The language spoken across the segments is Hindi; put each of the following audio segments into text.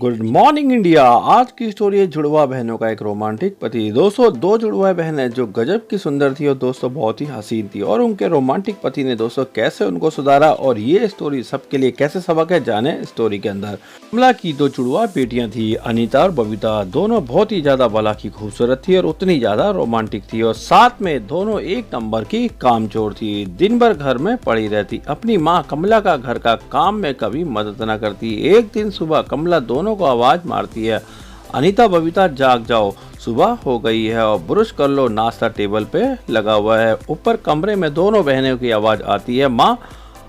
Good morning India. आज की स्टोरी है जुड़वा बहनों का एक रोमांटिक पति। दोस्तों, दो जुड़वा बहन है जो गजब की सुंदर थी और दोस्तों बहुत ही हसीन थी, और उनके रोमांटिक पति ने दोस्तों कैसे उनको सुधारा और ये स्टोरी सबके लिए कैसे सबक है, जाने स्टोरी के अंदर। कमला की दो जुड़वा बेटियां थी, अनीता और बबीता। दोनों बहुत ही ज्यादा बाला की खूबसूरत थी और उतनी ज्यादा रोमांटिक थी, और साथ में दोनों एक नंबर की कामचोर थी। दिन भर घर में पड़ी रहती, अपनी माँ कमला का घर का काम में कभी मदद न करती। एक दिन सुबह कमला दोनों को आवाज मारती है, अनीता बबीता जाग जाओ, सुबह हो गई है और ब्रश कर लो, नाश्ता टेबल पे लगा हुआ है। ऊपर कमरे में दोनों बहनों की आवाज आती है, माँ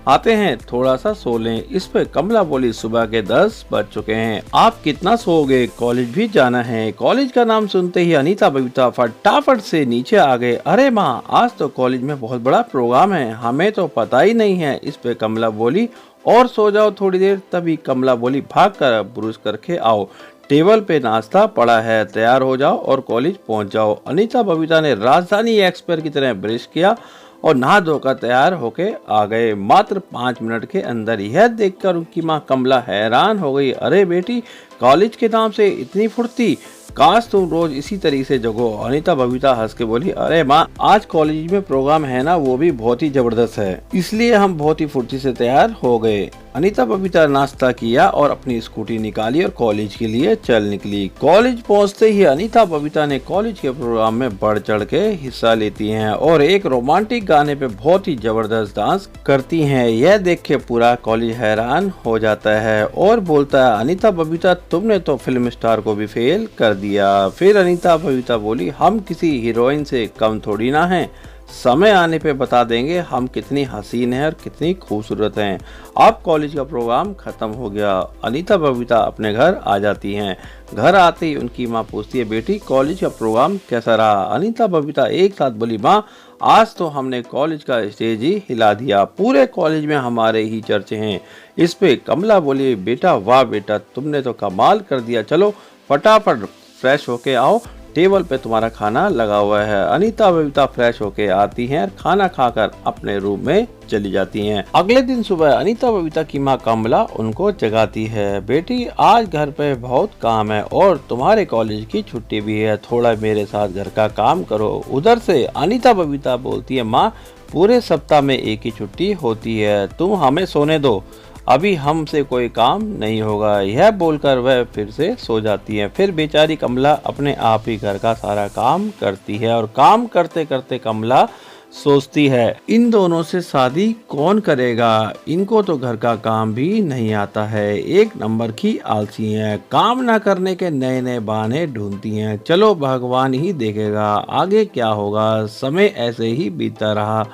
आते हैं, थोड़ा सा सो लें। इस पे कमला बोली, सुबह के 10 बज चुके हैं, आप कितना सोओगे, कॉलेज भी जाना है। कॉलेज का नाम सुनते ही अनीता बबीता फटाफट से नीचे आ गए। अरे माँ, आज तो कॉलेज में बहुत बड़ा प्रोग्राम है, हमें तो पता ही नहीं है। इस पे कमला बोली, और सो जाओ थोड़ी देर। तभी कमला बोली, भाग कर ब्रश करके आओ, टेबल पे नाश्ता पड़ा है, तैयार हो जाओ और कॉलेज पहुंच जाओ। अनीता बबीता ने राजधानी एक्सप्रेस की तरह ब्रश किया और नहा धोकर तैयार होके आ गए। मात्र 5 मिनट के अंदर यह देखकर उनकी माँ कमला हैरान हो गई। अरे बेटी, कॉलेज के नाम से इतनी फुर्ती, काश तुम रोज इसी तरीके से जगो। अनीता बबीता हंस के बोली, अरे माँ, आज कॉलेज में प्रोग्राम है ना, वो भी बहुत ही जबरदस्त है, इसलिए हम बहुत ही फुर्ती से तैयार हो गए। अनीता बबीता नाश्ता किया और अपनी स्कूटी निकाली और कॉलेज के लिए चल निकली। कॉलेज पहुंचते ही अनीता बबीता ने कॉलेज के प्रोग्राम में बढ़ चढ़ के हिस्सा लेती हैं और एक रोमांटिक गाने पे बहुत ही जबरदस्त डांस करती हैं। यह देख के पूरा कॉलेज हैरान हो जाता है और बोलता है, अनीता बबीता, तुमने तो फिल्म स्टार को भी फेल कर दिया। फिर अनीता बबीता बोली, हम किसी हीरोइन से कम थोड़ी ना हैं, समय आने पे बता देंगे हम कितनी हसीन है और कितनी खूबसूरत हैं। अब कॉलेज का प्रोग्राम खत्म हो गया। अनीता बबीता अपने घर आ जाती हैं। घर आते ही उनकी माँ पूछती है, बेटी कॉलेज का प्रोग्राम कैसा रहा। अनीता बबीता एक साथ बोली, माँ आज तो हमने कॉलेज का स्टेज ही हिला दिया, पूरे कॉलेज में हमारे ही चर्चे हैं। इस पे कमला बोली, बेटा वाह बेटा, तुमने तो कमाल कर दिया, चलो फटाफट फ्रेश होके आओ, टेबल पे तुम्हारा खाना लगा हुआ है। अनीता बबीता फ्रेश होके आती हैं और खाना खाकर अपने रूम में चली जाती हैं। अगले दिन सुबह अनीता बबीता की माँ कमला उनको जगाती है, बेटी आज घर पे बहुत काम है और तुम्हारे कॉलेज की छुट्टी भी है, थोड़ा मेरे साथ घर का काम करो। उधर से अनीता बबीता बोलती है, माँ पूरे सप्ताह में एक ही छुट्टी होती है, तुम हमें सोने दो, अभी हमसे कोई काम नहीं होगा। यह बोलकर वह फिर से सो जाती है। फिर बेचारी कमला अपने आप ही घर का सारा काम करती है और काम करते करते कमला सोचती है, इन दोनों से शादी कौन करेगा, इनको तो घर का काम भी नहीं आता है, एक नंबर की आलसी हैं, काम ना करने के नए नए बहाने ढूंढती हैं। चलो भगवान ही देखेगा आगे क्या होगा। समय ऐसे ही बीतता रहा।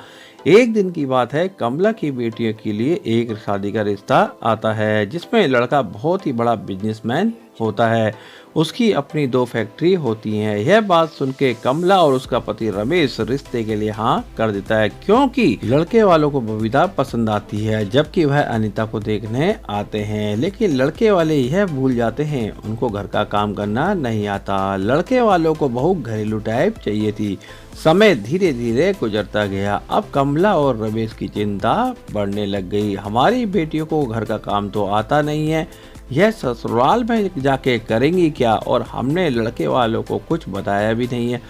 एक दिन की बात है, कमला की बेटियों के लिए एक शादी का रिश्ता आता है जिसमें लड़का बहुत ही बड़ा बिजनेसमैन होता है, उसकी अपनी 2 फैक्ट्री होती हैं। यह बात सुन के कमला और उसका पति रमेश रिश्ते के लिए हाँ कर देता है, क्योंकि लड़के वालों को बबीता पसंद आती है जबकि वह अनीता को देखने आते हैं। लेकिन लड़के वाले यह भूल जाते हैं, उनको घर का काम करना नहीं आता। लड़के वालों को बहू घरेलू टाइप चाहिए थी। समय धीरे धीरे गुजरता गया। अब कमला और रमेश की चिंता बढ़ने लग गई, हमारी बेटियों को घर का काम तो आता नहीं है, यह ससुराल में जाके करेंगी क्या, और हमने लड़के वालों को कुछ बताया भी नहीं है।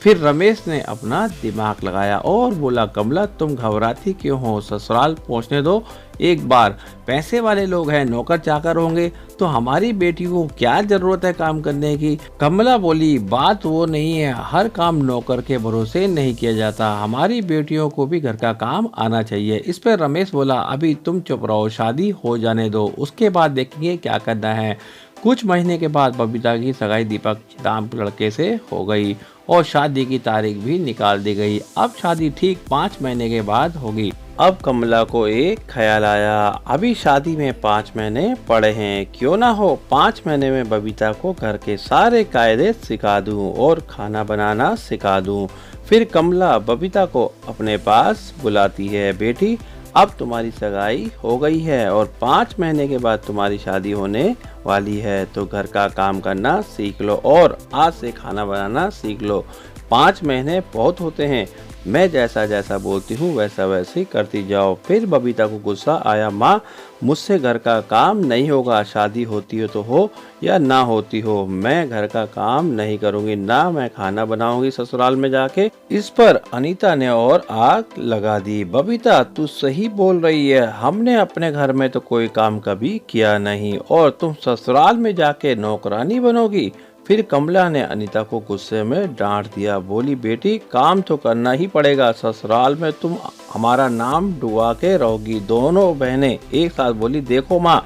फिर रमेश ने अपना दिमाग लगाया और बोला, कमला तुम घबराती क्यों हो, ससुराल पहुंचने दो एक बार, पैसे वाले लोग हैं, नौकर चाकर होंगे, तो हमारी बेटी को क्या जरूरत है काम करने की। कमला बोली, बात वो नहीं है, हर काम नौकर के भरोसे नहीं किया जाता, हमारी बेटियों को भी घर का काम आना चाहिए। इस पर रमेश बोला, अभी तुम चुप रहो, शादी हो जाने दो, उसके बाद देखेंगे क्या करना है। कुछ महीने के बाद बबीता की सगाई दीपक नाम लड़के से हो गई और शादी की तारीख भी निकाल दी गई। अब शादी ठीक 5 महीने के बाद होगी। अब कमला को एक ख्याल आया, अभी शादी में 5 महीने पड़े हैं, क्यों ना हो 5 महीने में बबीता को घर के सारे कायदे सिखा दूं और खाना बनाना सिखा दूं। फिर कमला बबीता को अपने पास बुलाती है, बेटी अब तुम्हारी सगाई हो गई है और 5 महीने के बाद तुम्हारी शादी होने वाली है, तो घर का काम करना सीख लो और आज से खाना बनाना सीख लो। 5 महीने बहुत होते हैं, मैं जैसा जैसा बोलती हूँ वैसा वैसे ही करती जाओ। फिर बबीता को गुस्सा आया, माँ मुझसे घर का काम नहीं होगा, शादी होती हो या ना होती हो, मैं घर का काम नहीं करूँगी, ना मैं खाना बनाऊंगी ससुराल में जाके। इस पर अनीता ने और आग लगा दी। बबीता तू सही बोल रही है, हमने अपने घर में तो कोई काम कभी किया नहीं और तुम ससुराल में जाके नौकरानी बनोगी। फिर कमला ने अनीता को गुस्से में डांट दिया, बोली बेटी काम तो करना ही पड़ेगा, ससुराल में तुम हमारा नाम डुबा के रहोगी। दोनों बहनें एक साथ बोली, देखो माँ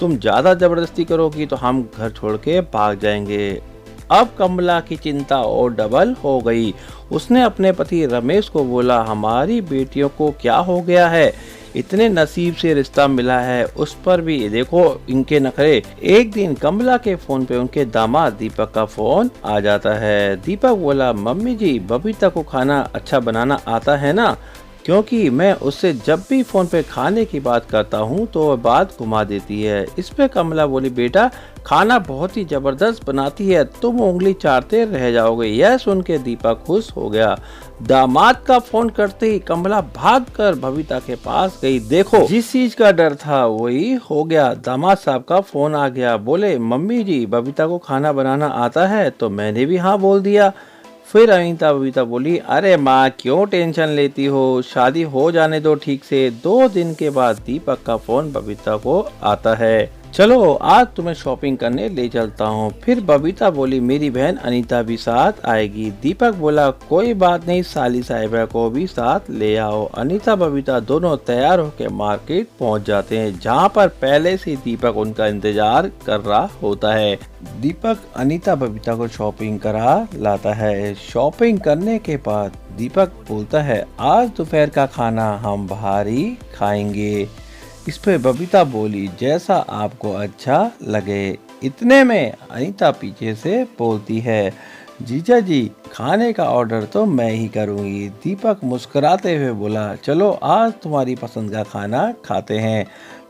तुम ज्यादा जबरदस्ती करोगी तो हम घर छोड़ के भाग जाएंगे। अब कमला की चिंता और डबल हो गई। उसने अपने पति रमेश को बोला, हमारी बेटियों को क्या हो गया है, इतने नसीब से रिश्ता मिला है, उस पर भी देखो इनके नखरे। एक दिन कमला के फोन पे उनके दामाद दीपक का फोन आ जाता है। दीपक बोला, मम्मी जी बबीता को खाना अच्छा बनाना आता है ना, क्योंकि मैं उससे जब भी फोन पे खाने की बात करता हूँ तो वह बात घुमा देती है। इस पे कमला बोली, बेटा खाना बहुत ही जबरदस्त बनाती है, तुम उंगली चाटते रह जाओगे। यह सुन के दीपक खुश हो गया। दामाद का फोन करते ही कमला भागकर बबीता के पास गई। देखो जिस चीज का डर था वही हो गया। दामाद साहब का फोन आ गया। बोले, मम्मी जी बबीता को खाना बनाना आता है, तो मैंने भी हाँ बोल दिया। फिर अनीता बबीता बोली, अरे माँ क्यों टेंशन लेती हो, शादी हो जाने दो ठीक से। 2 दिन के बाद दीपक का फोन बबीता को आता है। चलो आज तुम्हें शॉपिंग करने ले चलता हूँ। फिर बबीता बोली, मेरी बहन अनीता भी साथ आएगी। दीपक बोला, कोई बात नहीं, साली साहिबा को भी साथ ले आओ। अनीता बबीता दोनों तैयार होकर मार्केट पहुँच जाते हैं, जहाँ पर पहले से दीपक उनका इंतजार कर रहा होता है। दीपक अनीता बबीता को शॉपिंग करा लाता है। शॉपिंग करने के बाद दीपक बोलता है, आज दोपहर का खाना हम बाहर ही खाएंगे। इस पे बबीता बोली, जैसा आपको अच्छा लगे। इतने में अनीता पीछे से बोलती है, जीजा जी खाने का ऑर्डर तो मैं ही करूंगी। दीपक मुस्कुराते हुए बोला, चलो आज तुम्हारी पसंद का खाना खाते हैं।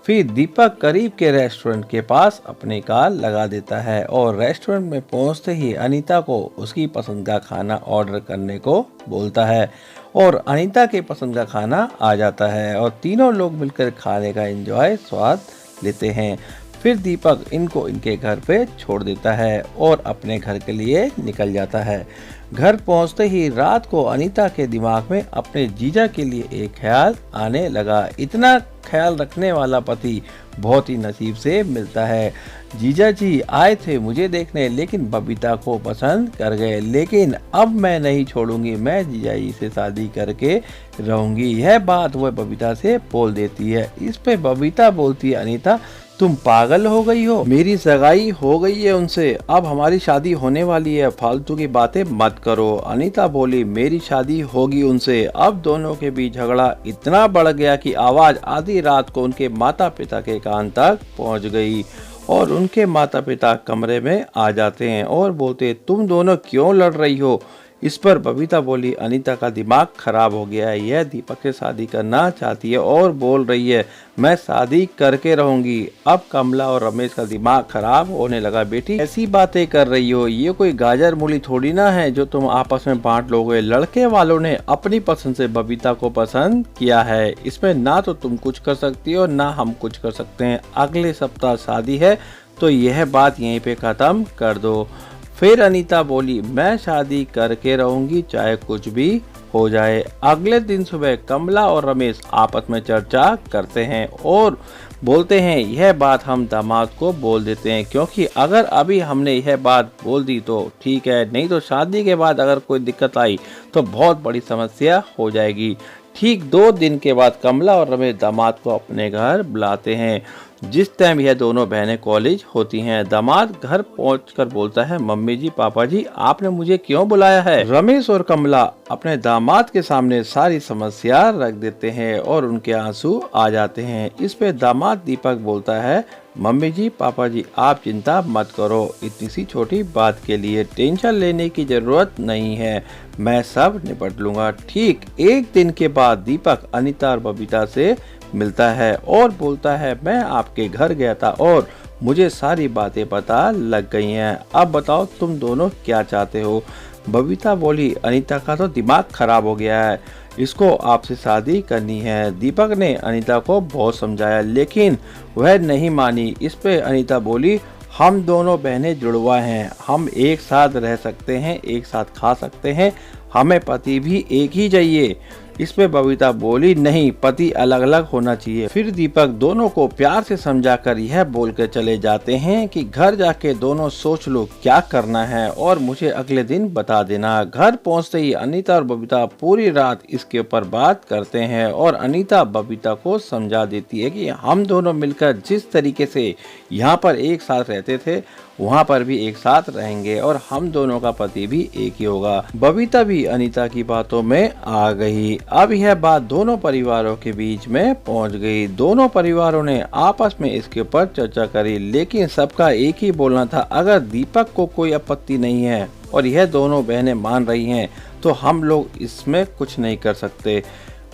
फिर दीपक करीब के रेस्टोरेंट के पास अपनी कार लगा देता है और रेस्टोरेंट में पहुंचते ही अनीता को उसकी पसंद का खाना ऑर्डर करने को बोलता है और अनीता के पसंद का खाना आ जाता है और तीनों लोग मिलकर खाने का एंजॉय स्वाद लेते हैं। फिर दीपक इनको इनके घर पे छोड़ देता है और अपने घर के लिए निकल जाता है। घर पहुंचते ही रात को अनीता के दिमाग में अपने जीजा के लिए एक ख्याल आने लगा। इतना ख्याल रखने वाला पति बहुत ही नसीब से मिलता है। जीजा जी आए थे मुझे देखने, लेकिन बबीता को पसंद कर गए, लेकिन अब मैं नहीं छोड़ूंगी, मैं जीजा जी से शादी करके रहूंगी। यह बात वह बबीता से बोल देती है। इस पे बबीता बोलती है, अनीता तुम पागल हो गई हो, मेरी सगाई हो गई है उनसे, अब हमारी शादी होने वाली है, फालतू की बातें मत करो। अनीता बोली, मेरी शादी होगी उनसे। अब दोनों के बीच झगड़ा इतना बढ़ गया कि आवाज आधी रात को उनके माता पिता के कान तक पहुंच गई और उनके माता पिता कमरे में आ जाते हैं और बोलते, तुम दोनों क्यों लड़ रही हो। इस पर बबीता बोली, अनीता का दिमाग खराब हो गया है, यह दीपक से शादी करना चाहती है और बोल रही है मैं शादी करके रहूंगी। अब कमला और रमेश का दिमाग खराब होने लगा। बेटी ऐसी बातें कर रही हो, ये कोई गाजर मूली थोड़ी ना है जो तुम आपस में बांट लोगे। लड़के वालों ने अपनी पसंद से बबीता को पसंद किया है, इसमें ना तो तुम कुछ कर सकती हो ना हम कुछ कर सकते हैं। अगले सप्ताह शादी है तो यह बात यहीं पे खत्म कर दो। फिर अनीता बोली, मैं शादी करके रहूंगी चाहे कुछ भी हो जाए। अगले दिन सुबह कमला और रमेश आपस में चर्चा करते हैं और बोलते हैं यह बात हम दामाद को बोल देते हैं, क्योंकि अगर अभी हमने यह बात बोल दी तो ठीक है, नहीं तो शादी के बाद अगर कोई दिक्कत आई तो बहुत बड़ी समस्या हो जाएगी। ठीक 2 दिन के बाद कमला और रमेश दामाद को अपने घर बुलाते हैं। जिस टाइम यह दोनों बहनें कॉलेज होती हैं। दामाद घर पहुंचकर बोलता है, मम्मी जी पापा जी आपने मुझे क्यों बुलाया है। रमेश और कमला अपने दामाद के सामने सारी समस्या रख देते हैं और उनके आंसू आ जाते हैं। इस पे दामाद दीपक बोलता है, मम्मी जी पापा जी आप चिंता मत करो, इतनी सी छोटी बात के लिए टेंशन लेने की जरूरत नहीं है, मैं सब निपट लूंगा। ठीक 1 दिन के बाद दीपक अनीता और बबीता से मिलता है और बोलता है, मैं आपके घर गया था और मुझे सारी बातें पता लग गई हैं, अब बताओ तुम दोनों क्या चाहते हो। बबीता बोली, अनीता का तो दिमाग खराब हो गया है, इसको आपसे शादी करनी है। दीपक ने अनीता को बहुत समझाया लेकिन वह नहीं मानी। इस पे अनीता बोली, हम दोनों बहनें जुड़वा हैं, हम एक साथ रह सकते हैं, एक साथ खा सकते हैं, हमें पति भी एक ही चाहिए। इस पे बबीता बोली, नहीं, पति अलग अलग होना चाहिए। फिर दीपक दोनों को प्यार से समझाकर यह बोलकर चले जाते हैं कि घर जाके दोनों सोच लो क्या करना है और मुझे अगले दिन बता देना। घर पहुंचते ही अनीता और बबीता पूरी रात इसके ऊपर बात करते हैं और अनीता बबीता को समझा देती है कि हम दोनों मिलकर जिस तरीके से यहाँ पर एक साथ रहते थे वहाँ पर भी एक साथ रहेंगे और हम दोनों का पति भी एक ही होगा। बबीता भी अनीता की बातों में आ गई। अब यह बात दोनों परिवारों के बीच में पहुंच गई। दोनों परिवारों ने आपस में इसके ऊपर चर्चा करी लेकिन सबका एक ही बोलना था, अगर दीपक को कोई आपत्ति नहीं है और यह दोनों बहनें मान रही हैं तो हम लोग इसमें कुछ नहीं कर सकते।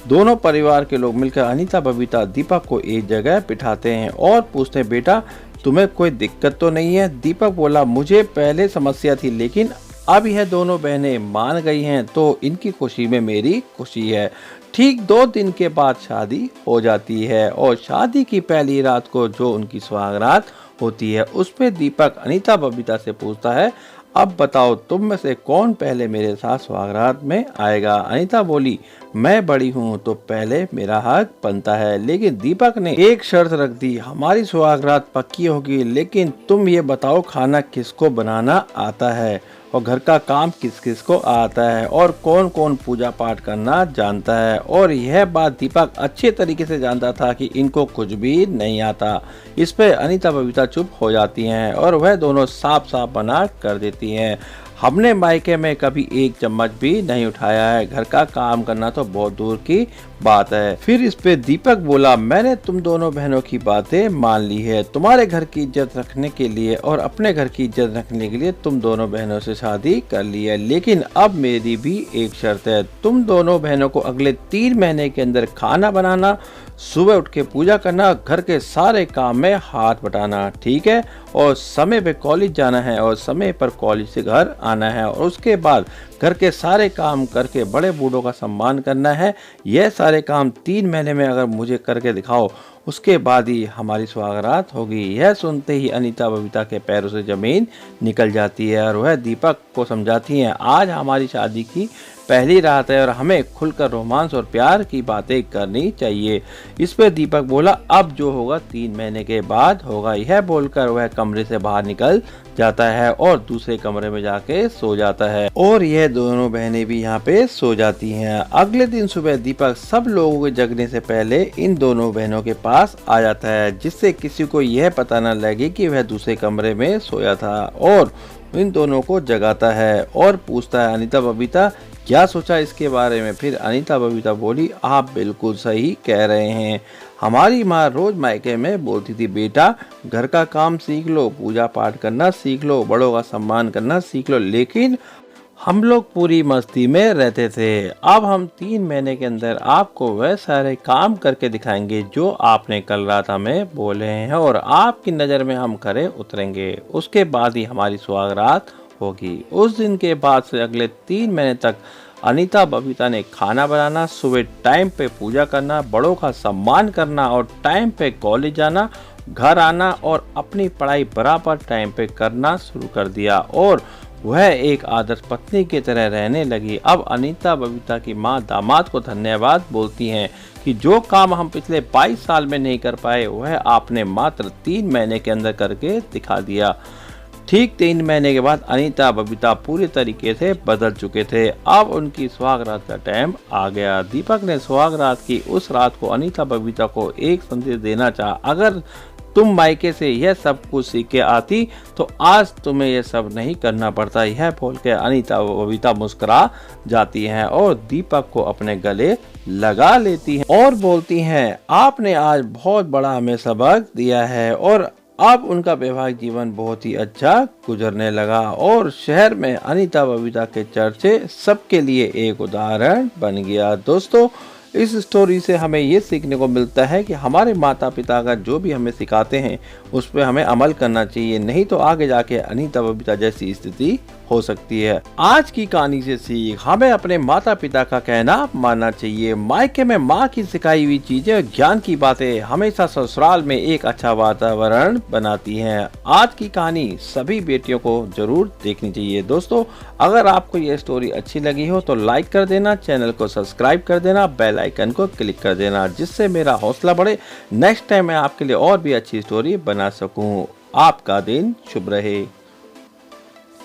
दोनों परिवार के लोग मिलकर अनीता बबीता दीपक को एक जगह बिठाते हैं और पूछते हैं, बेटा तुम्हें कोई दिक्कत तो नहीं है? दीपक बोला, मुझे पहले समस्या थी लेकिन अब यह दोनों बहनें मान गई हैं तो इनकी खुशी में मेरी खुशी है। ठीक 2 दिन के बाद शादी हो जाती है और शादी की पहली रात को जो उनकी सुहागरात होती है उस पे दीपक अनीता बबीता से पूछता है, अब बताओ तुम में से कौन पहले मेरे साथ सुहागरात में आएगा? अनीता बोली, मैं बड़ी हूँ तो पहले मेरा हक बनता है। लेकिन दीपक ने एक शर्त रख दी, हमारी सुहागरात पक्की होगी लेकिन तुम ये बताओ खाना किसको बनाना आता है और घर का काम किस किस को आता है और कौन कौन पूजा पाठ करना जानता है। और यह बात दीपक अच्छे तरीके से जानता था कि इनको कुछ भी नहीं आता। इस पे अनीता बबीता चुप हो जाती हैं और वह दोनों साफ साफ मना कर देती हैं, हमने मायके में कभी एक चम्मच भी नहीं उठाया है, घर का काम करना तो बहुत दूर की बात है। फिर इस पे दीपक बोला, मैंने तुम दोनों बहनों की बातें मान ली है, तुम्हारे घर की इज्जत रखने के लिए और अपने घर की इज्जत रखने के लिए तुम दोनों बहनों से शादी कर ली है, लेकिन अब मेरी भी एक शर्त है, तुम दोनों बहनों को अगले 3 महीने के अंदर खाना बनाना, सुबह उठ के पूजा करना, घर के सारे काम में हाथ बटाना, ठीक है? और समय पे कॉलेज जाना है और समय पर कॉलेज से घर आना है और उसके बाद घर के सारे काम करके बड़े बूढ़ों का सम्मान करना है। यह सारे काम 3 महीने में अगर मुझे करके दिखाओ उसके बाद ही हमारी सुहागरात होगी। यह सुनते ही अनीता बबीता के पैरों से जमीन निकल जाती है और वह दीपक को समझाती हैं, आज हमारी शादी की पहली रात है और हमें खुलकर रोमांस और प्यार की बातें करनी चाहिए। इस पे दीपक बोला, अब जो होगा 3 महीने के बाद होगा। यह बोलकर वह कमरे से बाहर निकल जाता है और दूसरे कमरे में जाके सो जाता है और यह दोनों बहनें भी यहाँ पे सो जाती हैं। अगले दिन सुबह दीपक सब लोगों के जगने से पहले इन दोनों बहनों के पास आ जाता है, जिससे किसी को यह पता न लगे कि वह दूसरे कमरे में सोया था, और इन दोनों को जगाता है और पूछता है, अनीता बबीता क्या सोचा इसके बारे में? फिर अनीता बबीता बोली, आप बिल्कुल सही कह रहे हैं, हमारी माँ रोज मायके में बोलती थी, बेटा घर का काम सीख लो, पूजा पाठ करना सीख लो, बड़ों का सम्मान करना सीख लो, लेकिन हम लोग पूरी मस्ती में रहते थे। अब हम 3 महीने के अंदर आपको वह सारे काम करके दिखाएंगे जो आपने कल रात हमें बोले हैं और आपकी नज़र में हम खरे उतरेंगे, उसके बाद ही हमारी सुहागरात होगी। उस दिन के बाद से अगले 3 महीने तक अनीता बबीता ने खाना बनाना, सुबह टाइम पे पूजा करना, बड़ों का सम्मान करना और टाइम पे कॉलेज जाना, घर आना और अपनी पढ़ाई बराबर टाइम पे करना शुरू कर दिया और वह एक आदर्श पत्नी की तरह रहने लगी। अब अनीता बबीता की मां दामाद को धन्यवाद बोलती हैं कि जो काम हम पिछले 22 साल में नहीं कर पाए वह आपने मात्र 3 महीने के अंदर करके दिखा दिया। ठीक 3 महीने के बाद अनीता बबीता पूरी तरीके से बदल चुके थे। अब उनकी सुहागरात का टाइम आ गया। दीपक ने सुहागरात की उस रात को अनीता बबीता को एक संदेश देना चाहा, अगर तुम मायके से यह सब कुछ सीख के आती तो आज तुम्हें यह सब नहीं करना पड़ता। यह बोल के अनीता बबीता मुस्कुरा जाती हैं और दीपक को अपने गले लगा लेती हैं और बोलती हैं, आपने आज बहुत बड़ा हमें सबक दिया है। और अब उनका वैवाहिक जीवन बहुत ही अच्छा गुजरने लगा और शहर में अनीता बबीता के चर्चे सबके लिए एक उदाहरण बन गया। दोस्तों, इस स्टोरी से हमें ये सीखने को मिलता है कि हमारे माता पिता का जो भी हमें सिखाते हैं उस पर हमें अमल करना चाहिए, नहीं तो आगे जाके अनीता बबीता जैसी स्थिति हो सकती है। आज की कहानी से सीख, हमें अपने माता पिता का कहना मानना चाहिए। मायके में माँ की सिखाई हुई चीजें और ज्ञान की बातें हमेशा ससुराल में एक अच्छा वातावरण बनाती हैं। आज की कहानी सभी बेटियों को जरूर देखनी चाहिए। दोस्तों, अगर आपको ये स्टोरी अच्छी लगी हो तो लाइक कर देना, चैनल को सब्सक्राइब कर देना, बेल आइकन को क्लिक कर देना, जिससे मेरा हौसला बढ़े, नेक्स्ट टाइम मैं आपके लिए और भी अच्छी स्टोरी बना सकूं। आपका दिन शुभ रहे।